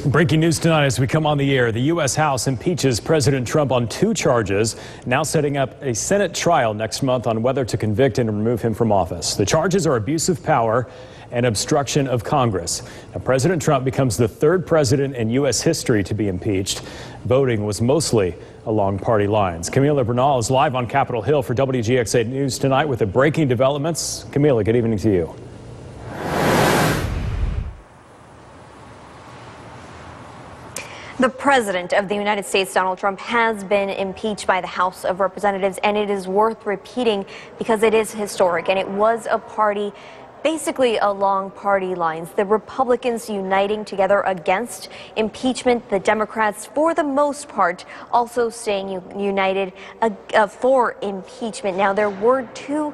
Breaking news tonight as we come on the air. The U.S. House impeaches President Trump on 2 charges, now setting up a Senate trial next month on whether to convict and remove him from office. The charges are abuse of power and obstruction of Congress. Now, President Trump becomes the 3rd president in U.S. history to be impeached. Voting was mostly along party lines. Camila Bernal is live on Capitol Hill for WGXA News tonight with the breaking developments. Camila, good evening to you. The President of the United States, Donald Trump, has been impeached by the House of Representatives, and it is worth repeating because it is historic, and it was a party basically along party lines. The Republicans uniting together against impeachment, the Democrats, for the most part, also staying united for impeachment. Now, there were 2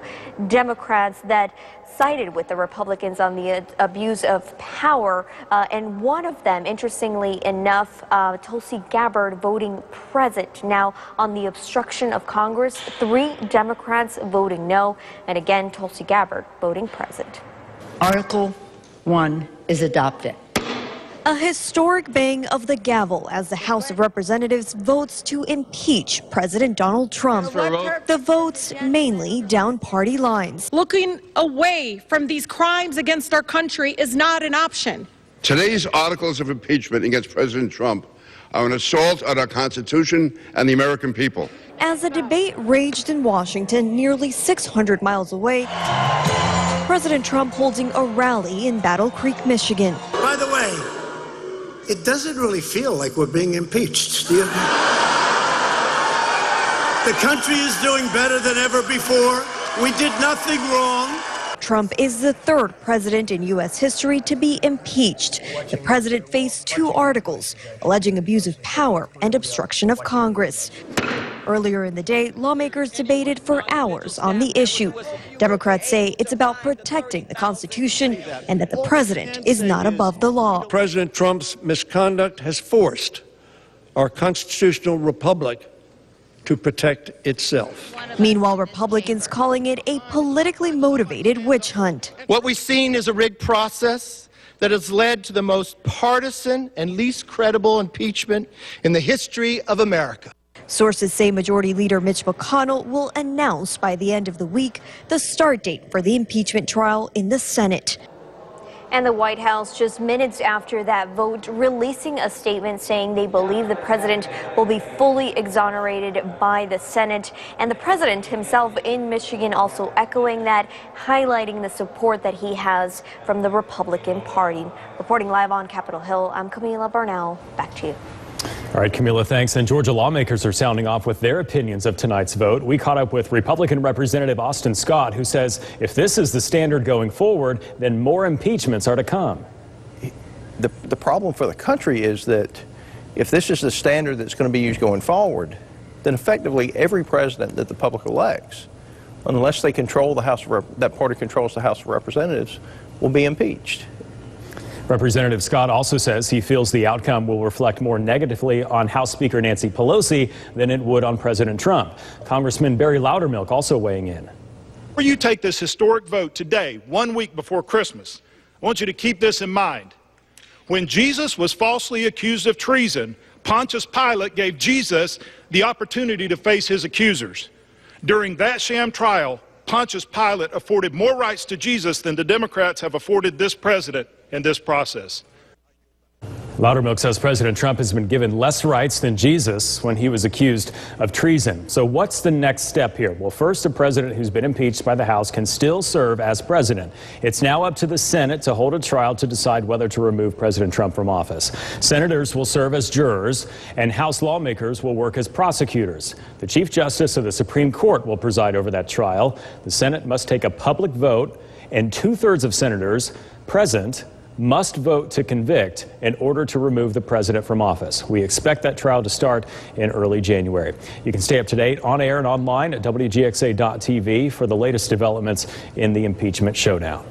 Democrats that sided with the Republicans on the abuse of power, and one of them, interestingly enough, Tulsi Gabbard, voting present. Now, on the obstruction of Congress, 3 Democrats voting no, and again, Tulsi Gabbard voting present. Article 1 is adopted. A historic bang of the gavel as the House of Representatives votes to impeach President Donald Trump. The votes mainly down party lines. Looking away from these crimes against our country is not an option. Today's articles of impeachment against President Trump are an assault on our Constitution and the American people. As the debate raged in Washington, nearly 600 miles away, President Trump holding a rally in Battle Creek, Michigan. By the way, it doesn't really feel like we're being impeached, do you? The country is doing better than ever before. We did nothing wrong. Trump is the 3rd president in U.S. history to be impeached. The president faced 2 articles alleging abuse of power and obstruction of Congress. Earlier in the day, lawmakers debated for hours on the issue. Democrats say it's about protecting the Constitution and that the president is not above the law. President Trump's misconduct has forced our constitutional republic to protect itself. Meanwhile, Republicans calling it a politically motivated witch hunt. What we've seen is a rigged process that has led to the most partisan and least credible impeachment in the history of America. Sources say Majority Leader Mitch McConnell will announce by the end of the week the start date for the impeachment trial in the Senate. And the White House, just minutes after that vote, releasing a statement saying they believe the president will be fully exonerated by the Senate. And the president himself in Michigan also echoing that, highlighting the support that he has from the Republican Party. Reporting live on Capitol Hill, I'm Camila Bernal. Back to you. All right, Camila, thanks. And Georgia lawmakers are sounding off with their opinions of tonight's vote. We caught up with Republican Representative Austin Scott, who says if this is the standard going forward, then more impeachments are to come. The problem for the country is that if this is the standard that's going to be used going forward, then effectively every president that the public elects, unless they control the House of that party controls the House of Representatives, will be impeached. Representative Scott also says he feels the outcome will reflect more negatively on House Speaker Nancy Pelosi than it would on President Trump. Congressman Barry Loudermilk also weighing in. Before you take this historic vote today, 1 week before Christmas, I want you to keep this in mind. When Jesus was falsely accused of treason, Pontius Pilate gave Jesus the opportunity to face his accusers. During that sham trial, Pontius Pilate afforded more rights to Jesus than the Democrats have afforded this president in this process. Loudermilk says President Trump has been given less rights than Jesus when he was accused of treason. So what's the next step here? Well, first, a president who's been impeached by the House can still serve as president. It's now up to the Senate to hold a trial to decide whether to remove President Trump from office. Senators will serve as jurors, and House lawmakers will work as prosecutors. The Chief Justice of the Supreme Court will preside over that trial. The Senate must take a public vote, and 2/3 of senators present must vote to convict in order to remove the president from office. We expect that trial to start in early January. You can stay up to date on air and online at WGXA.tv for the latest developments in the impeachment showdown.